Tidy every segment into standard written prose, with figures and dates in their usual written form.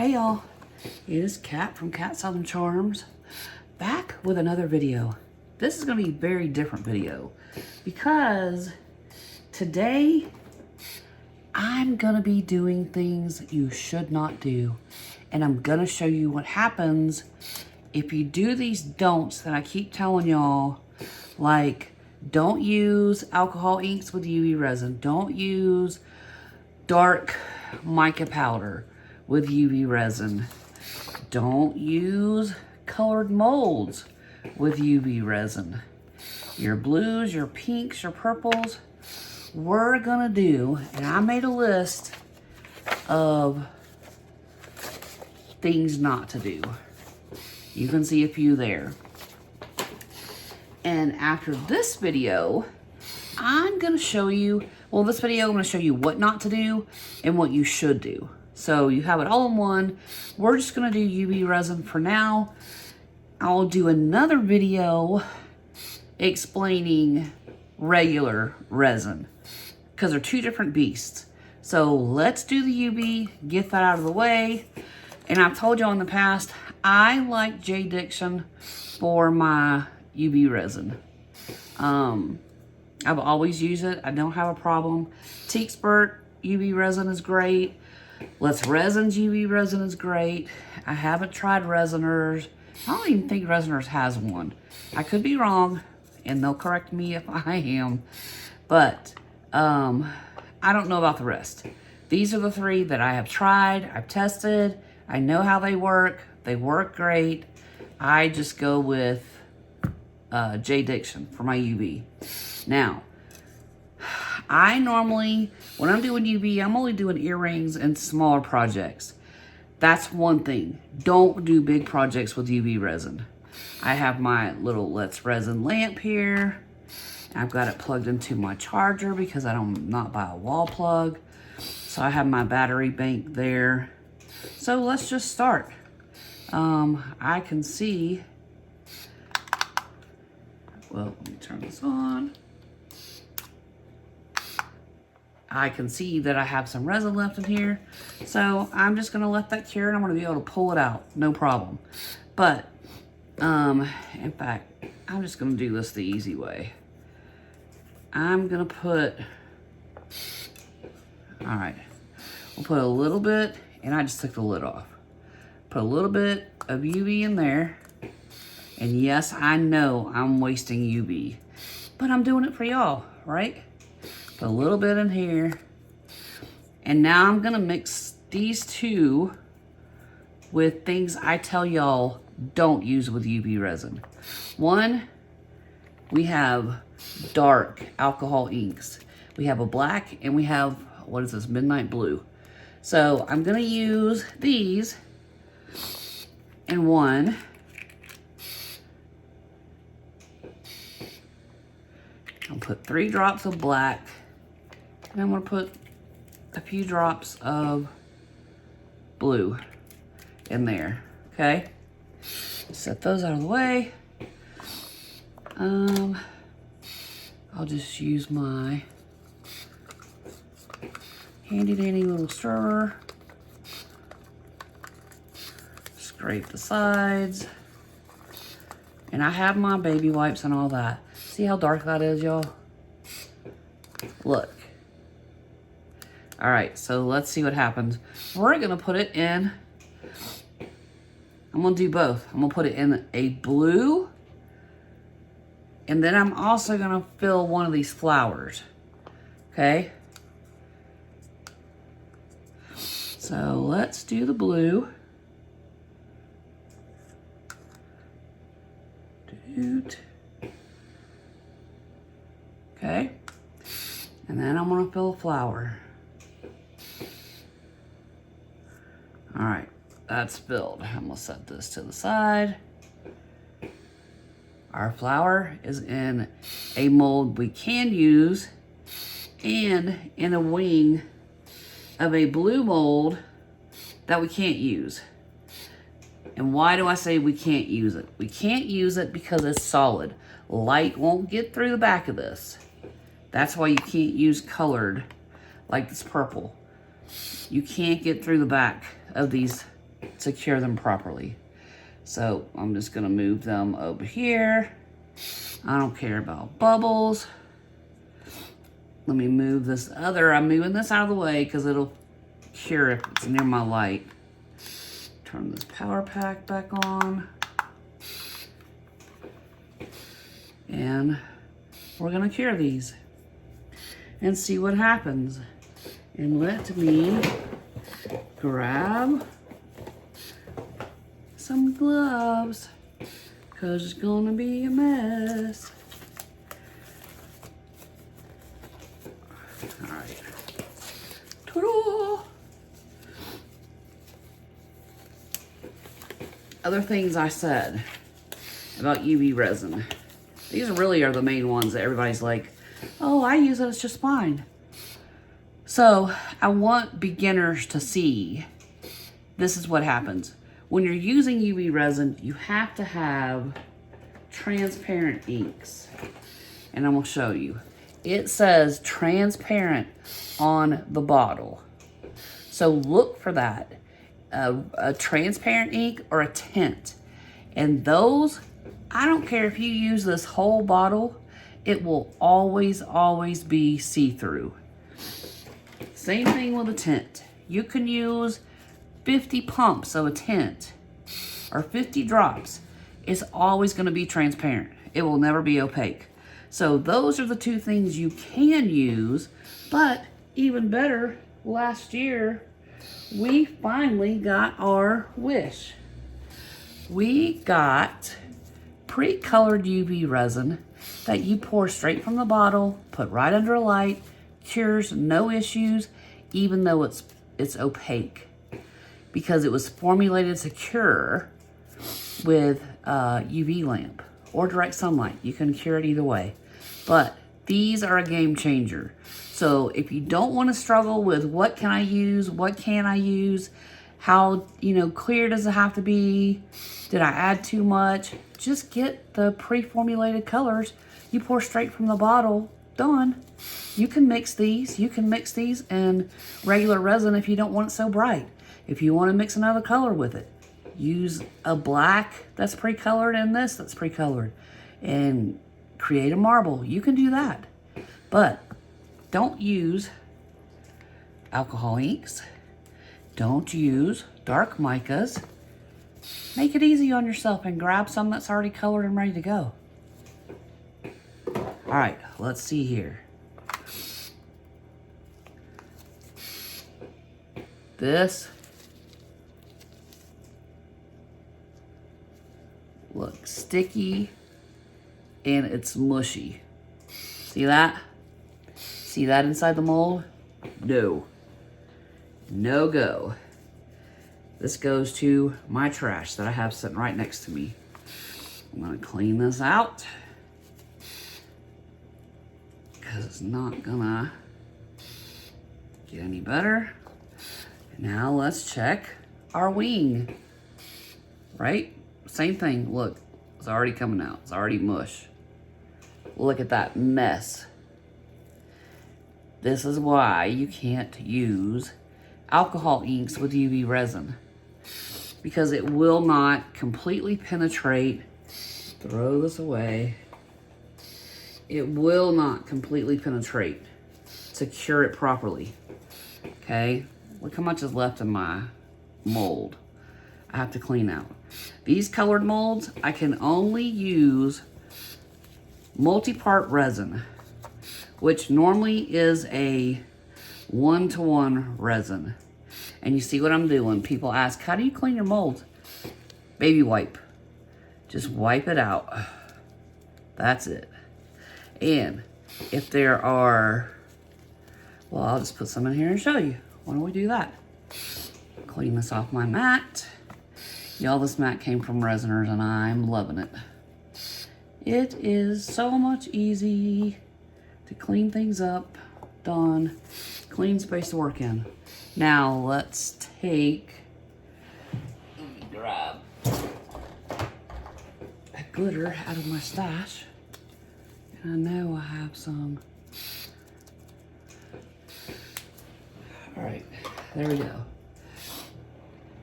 Hey y'all, it is Kat from Kat Southern Charms, back with another video. This is going to be a very different video because today I'm going to be doing things you should not do, and I'm going to show you what happens if you do these don'ts that I keep telling y'all, like don't use alcohol inks with UV resin, don't use dark mica powder with UV resin, don't use colored molds with UV resin. Your blues, your pinks, your purples, we're gonna do, and I made a list of things not to do. You can see a few there. And after this video, I'm gonna show you, well, this video I'm gonna show you what not to do and what you should do. So you have it all in one. We're just gonna do UV resin for now. I'll do another video explaining regular resin because they're two different beasts. So let's do the UV, get that out of the way. And I've told y'all in the past, I like J Dixon for my UV resin. I've always used it. I don't have a problem. Teakspert UV resin is great. Let's Resin's UV resin is great. I haven't tried Resiners. I don't even think Resiners has one. I could be wrong, and they'll correct me if I am. But I don't know about the rest. These are the three that I have tried. I've tested. I know how they work. They work great. I just go with J Dixon for my UV. Now, I normally, when I'm doing UV, I'm only doing earrings and smaller projects. That's one thing. Don't do big projects with UV resin. I have my little Let's Resin lamp here. I've got it plugged into my charger because I don't not buy a wall plug. So I have my battery bank there. So let's just start. I can see, well, let me turn this on. I can see that I have some resin left in here. So I'm just gonna let that cure and I'm gonna be able to pull it out, no problem. But, in fact, I'm just gonna do this the easy way. I'm gonna put, all right, we'll put a little bit, and I just took the lid off. Put a little bit of UV in there. And yes, I know I'm wasting UV, but I'm doing it for y'all, right? Put a little bit in here. And now I'm gonna mix these two with things I tell y'all don't use with UV resin. One, we have dark alcohol inks. We have a black and we have, what is this, midnight blue. So I'm gonna use these in one. I'll put 3 drops of black, and I'm gonna put a few drops of blue in there, okay? Set those out of the way. I'll just use my handy dandy little stirrer. Scrape the sides. And I have my baby wipes and all that. See how dark that is, y'all? Look. All right, so let's see what happens. We're gonna put it in, I'm gonna do both. I'm gonna put it in a blue, and then I'm also gonna fill one of these flowers, okay? So let's do the blue. Okay, and then I'm gonna fill a flower. All right, that's filled. I'm gonna set this to the side. Our flower is in a mold we can use and in a wing of a blue mold that we can't use. And why do I say we can't use it? We can't use it because it's solid. Light won't get through the back of this. That's why you can't use colored like this purple. You can't get through the back of these to cure them properly. So I'm just gonna move them over here. I don't care about bubbles. Let me move this other, I'm moving this out of the way because it'll cure if it's near my light. Turn this power pack back on. And we're gonna cure these and see what happens. And let me grab some gloves because it's gonna be a mess. All right. Ta-da! Other things I said about UV resin. These really are the main ones that everybody's like, oh, I use it, it's just fine. So I want beginners to see this is what happens. When you're using UV resin, you have to have transparent inks. And I'm gonna show you. It says transparent on the bottle. So look for that. A transparent ink or a tint. And those, I don't care if you use this whole bottle, it will always, always be see-through. Same thing with a tint. You can use 50 pumps of a tint or 50 drops. It's always gonna be transparent. It will never be opaque. So those are the two things you can use, but even better, last year, we finally got our wish. We got pre-colored UV resin that you pour straight from the bottle, put right under a light, cures, no issues, even though it's opaque. Because it was formulated to cure with UV lamp or direct sunlight. You can cure it either way. But these are a game changer. So if you don't want to struggle with what can I use, what can I use, how, clear does it have to be, did I add too much, just get the pre-formulated colors. You pour straight from the bottle, done. You can mix these. You can mix these in regular resin if you don't want it so bright. If you want to mix another color with it, use a black that's pre-colored and this that's pre-colored and create a marble. You can do that. But don't use alcohol inks. Don't use dark micas. Make it easy on yourself and grab some that's already colored and ready to go. All right, let's see here. This looks sticky and it's mushy. See that? See that inside the mold? No. No go. This goes to my trash that I have sitting right next to me. I'm gonna clean this out because it's not gonna get any better. Now let's check our wing. Right? Same thing. Look, it's already coming out. It's already mush. Look at that mess. This is why you can't use alcohol inks with UV resin, because it will not completely penetrate. Throw this away. It will not completely penetrate to cure it properly. Okay? Look how much is left in my mold. I have to clean out. These colored molds, I can only use multi-part resin, which normally is a 1-to-1 resin. And you see what I'm doing. People ask, how do you clean your molds? Baby wipe. Just wipe it out. That's it. And if there are, well, I'll just put some in here and show you. Why don't we do that? Clean this off my mat. Y'all, this mat came from Resiners and I'm loving it. It is so much easy to clean things up. Done. Clean space to work in. Now let's take, let me grab a glitter out of my stash. And I know I have some. All right, there we go.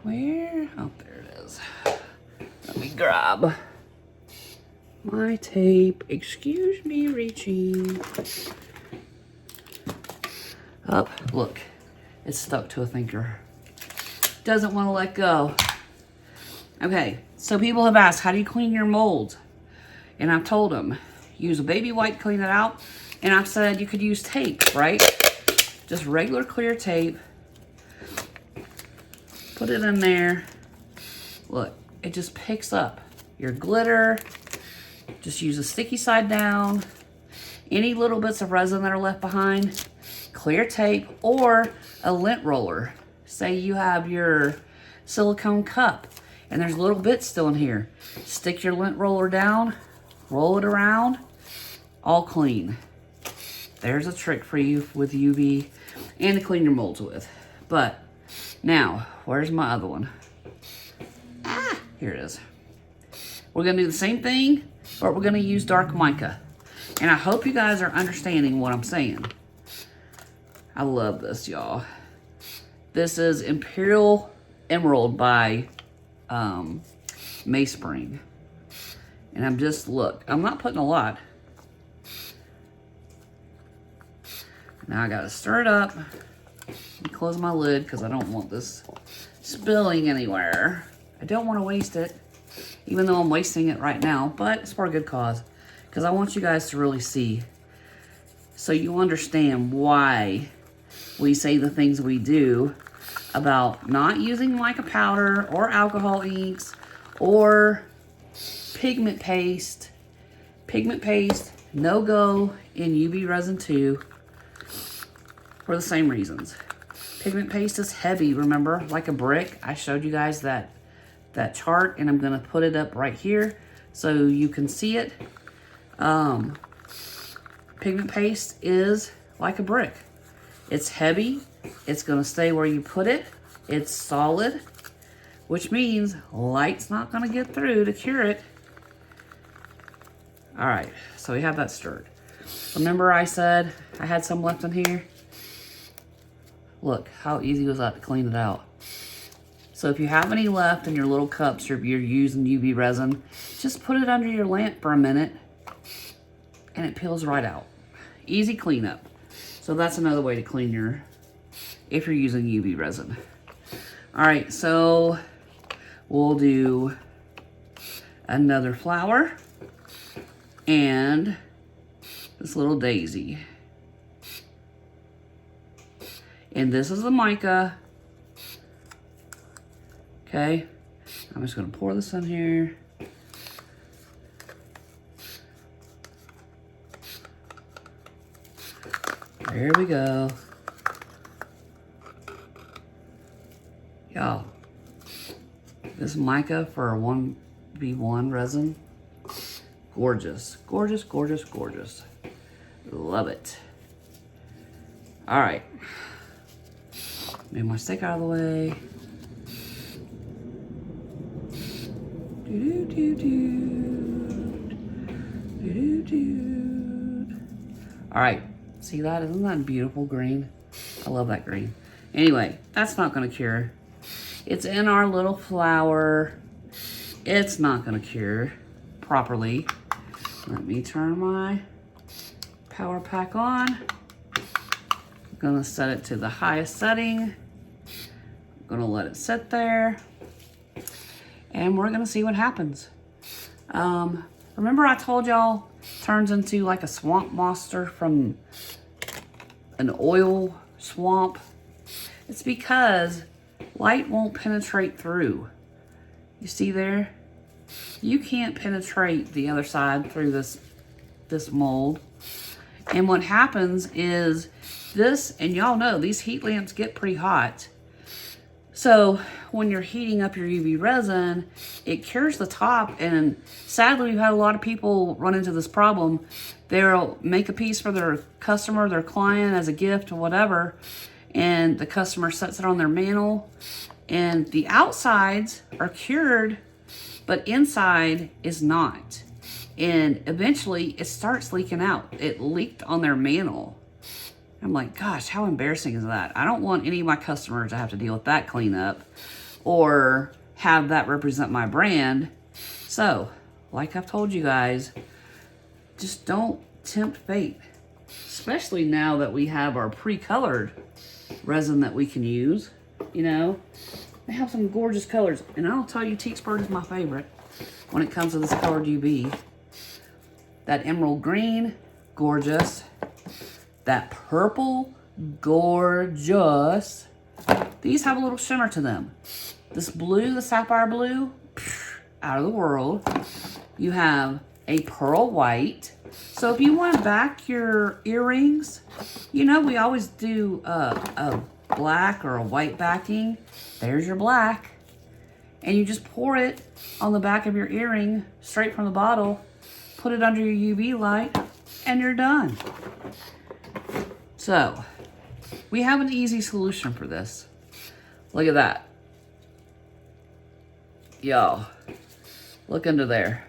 Where? Oh, there it is. Let me grab my tape. Excuse me, reaching. Up, look. It's stuck to a thinker. Doesn't want to let go. Okay, so people have asked, how do you clean your molds? And I've told them, use a baby wipe to clean it out. And I've said you could use tape, right? Just regular clear tape. Put it in there. Look, it just picks up your glitter. Just use a sticky side down. Any little bits of resin that are left behind, clear tape or a lint roller. Say you have your silicone cup and there's little bits still in here. Stick your lint roller down, roll it around, all clean. There's a trick for you with UV and to clean your molds with. But now, where's my other one? Ah, here it is. We're gonna do the same thing, but we're gonna use dark mica. And I hope you guys are understanding what I'm saying. I love this, y'all. This is Imperial Emerald by Mayspring. And I'm just, look, I'm not putting a lot. Now I gotta stir it up. Let me close my lid because I don't want this spilling anywhere. I don't want to waste it, even though I'm wasting it right now, but it's for a good cause. Because I want you guys to really see, so you understand why we say the things we do about not using mica powder or alcohol inks or pigment paste. Pigment paste, no go in UV Resin 2 for the same reasons. Pigment paste is heavy, remember, like a brick. I showed you guys that chart, and I'm gonna put it up right here so you can see it. Pigment paste is like a brick. It's heavy, it's gonna stay where you put it, it's solid, which means light's not gonna get through to cure it. All right, so we have that stirred. Remember I said I had some left in here? Look, how easy was that to clean it out? So if you have any left in your little cups you're using UV resin, just put it under your lamp for a minute and it peels right out. Easy cleanup. So that's another way to clean your, if you're using UV resin. All right, so we'll do another flower and this little daisy. And this is the mica. Okay, I'm just gonna pour this in here. There we go. Y'all, this mica for a 1v1 resin, gorgeous, gorgeous, gorgeous, gorgeous. Love it. All right, move my stick out of the way. All right, see that? Isn't that beautiful green? I love that green. Anyway, that's not gonna cure. It's in our little flower. It's not gonna cure properly. Let me turn my power pack on. I'm gonna set it to the highest setting. I'm gonna let it sit there. And we're gonna see what happens. Remember I told y'all turns into like a swamp monster from an oil swamp? It's because light won't penetrate through. You see there? You can't penetrate the other side through this mold. And what happens is this, and y'all know these heat lamps get pretty hot. So when you're heating up your UV resin, it cures the top, and sadly we've had a lot of people run into this problem. They'll make a piece for their customer, their client as a gift or whatever, and the customer sets it on their mantle, and the outsides are cured, but inside is not. And eventually it starts leaking out. It leaked on their mantle. I'm like, gosh, how embarrassing is that? I don't want any of my customers to have to deal with that cleanup or have that represent my brand. So, like I've told you guys, just don't tempt fate. Especially now that we have our pre-colored resin that we can use. You know, they have some gorgeous colors. And I'll tell you, Teak Spurt is my favorite when it comes to this colored UV. That emerald green, gorgeous. That purple, gorgeous. These have a little shimmer to them. This blue, the sapphire blue, out of the world. You have a pearl white. So if you want to back your earrings, you know we always do a black or a white backing. There's your black. And you just pour it on the back of your earring straight from the bottle. Put it under your UV light and you're done. So we have an easy solution for this. Look at that. Y'all, look under there.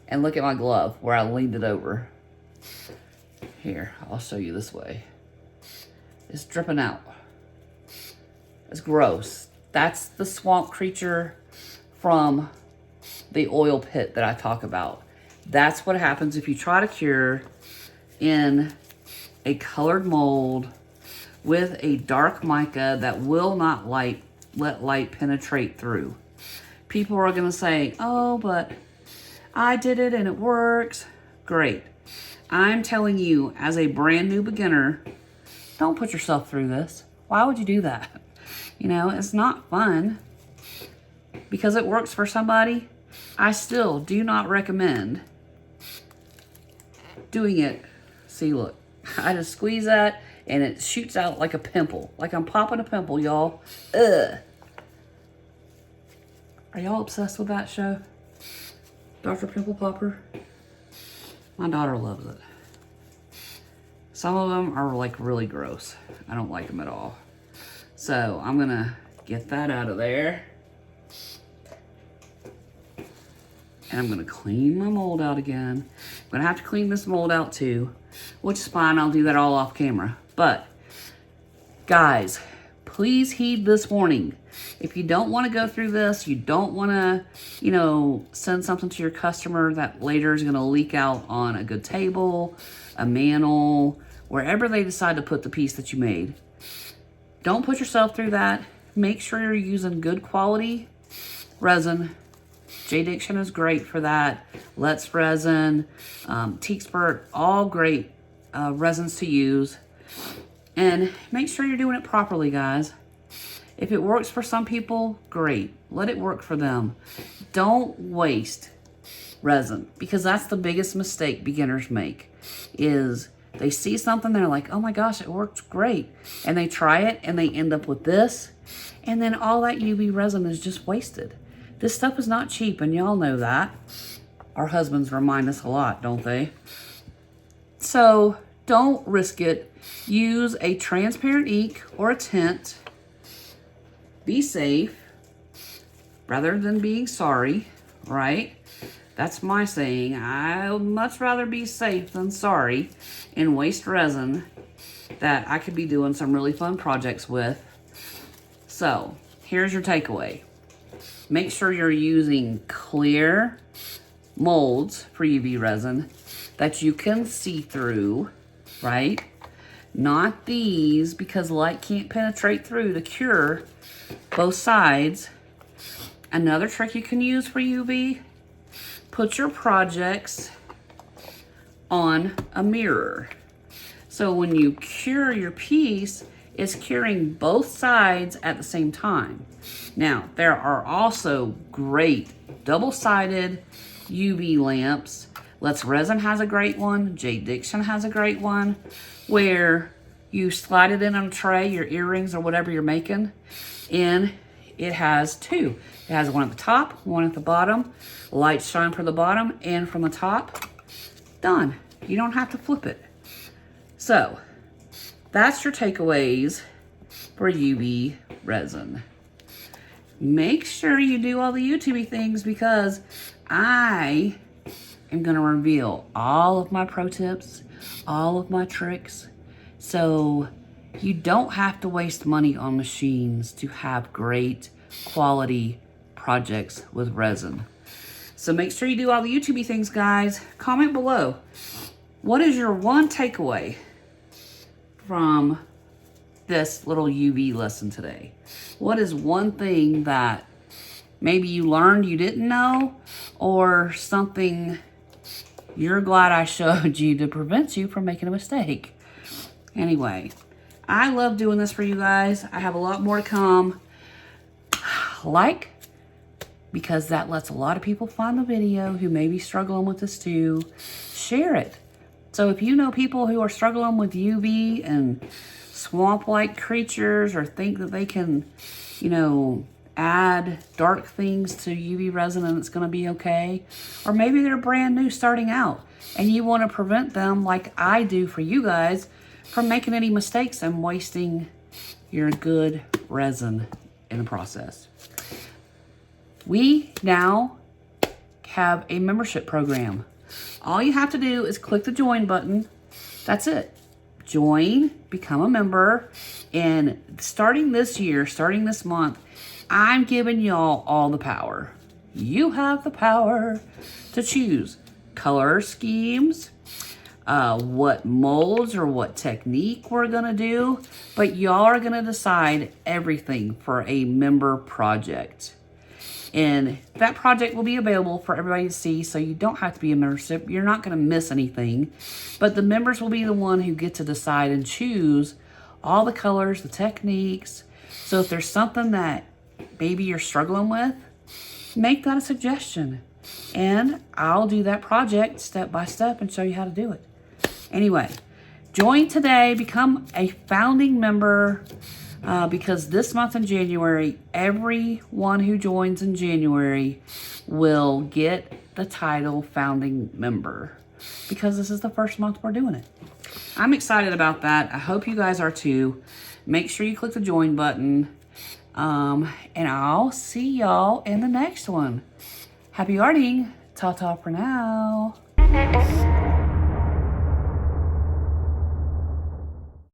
And look at my glove where I leaned it over. Here, I'll show you this way. It's dripping out. It's gross. That's the swamp creature from the oil pit that I talk about. That's what happens if you try to cure in a colored mold with a dark mica that will not let light penetrate through. People are going to say, oh, but I did it and it works. Great. I'm telling you, as a brand new beginner, don't put yourself through this. Why would you do that? You know, it's not fun. Because it works for somebody, I still do not recommend doing it. See, look, I just squeeze that and it shoots out like a pimple. Like I'm popping a pimple, y'all. Ugh. Are y'all obsessed with that show? Dr. Pimple Popper? My daughter loves it. Some of them are like really gross. I don't like them at all. So I'm gonna get that out of there. And I'm gonna clean my mold out again. I'm gonna have to clean this mold out too, which is fine. I'll do that all off camera. But guys, please heed this warning. If you don't want to go through this, you don't want to, you know, send something to your customer that later is going to leak out on a good table, a mantle, wherever they decide to put the piece that you made. Don't put yourself through that. Make sure you're using good quality resin. J-Diction is great for that. Let's Resin, Teak Spurt, all great resins to use. And make sure you're doing it properly, guys. If it works for some people, great. Let it work for them. Don't waste resin, because that's the biggest mistake beginners make, is they see something, they're like, oh my gosh, it works great. And they try it and they end up with this. And then all that UV resin is just wasted. This stuff is not cheap, and y'all know that. Our husbands remind us a lot, don't they? So don't risk it. Use a transparent ink or a tint. Be safe rather than being sorry, right? That's my saying. I'd much rather be safe than sorry and waste resin that I could be doing some really fun projects with. So here's your takeaway. Make sure you're using clear molds for UV resin that you can see through, right? Not these, because light can't penetrate through to cure both sides. Another trick you can use for UV, put your projects on a mirror. So when you cure your piece, it's curing both sides at the same time. Now, there are also great double-sided UV lamps. Let's Resin has a great one. J-Diction has a great one, where you slide it in on a tray, your earrings or whatever you're making, and it has two. It has one at the top, one at the bottom. Lights shine from the bottom and from the top. Done. You don't have to flip it. So, that's your takeaways for UV resin. Make sure you do all the YouTube things, because I am going to reveal all of my pro tips, all of my tricks, so you don't have to waste money on machines to have great quality projects with resin. So make sure you do all the YouTube things, guys. Comment below. What is your one takeaway from this little UV lesson today? What is one thing that maybe you learned you didn't know, or something you're glad I showed you to prevent you from making a mistake? Anyway, I love doing this for you guys. I have a lot more to come. Like, because that lets a lot of people find the video who may be struggling with this too. Share it. So if you know people who are struggling with UV and swamp-like creatures, or think that they can, you know, add dark things to UV resin and it's going to be okay, or maybe they're brand new starting out and you want to prevent them, like I do for you guys, from making any mistakes and wasting your good resin in the process. We now have a membership program. All you have to do is click the join button. That's it. Join, become a member, and starting this year, starting this month, I'm giving y'all all the power. You have the power to choose color schemes, what molds or what technique we're gonna do, but y'all are gonna decide everything for a member project. And that project will be available for everybody to see, so you don't have to be a membership. You're not going to miss anything. But the members will be the one who get to decide and choose all the colors, the techniques. So if there's something that maybe you're struggling with, make that a suggestion. And I'll do that project step by step and show you how to do it. Anyway, join today, become a founding member. Because this month in January, everyone who joins in January will get the title founding member, because this is the first month we're doing it. I'm excited about that. I hope you guys are too. Make sure you click the join button. And I'll see y'all in the next one. Happy arting. Ta-ta for now.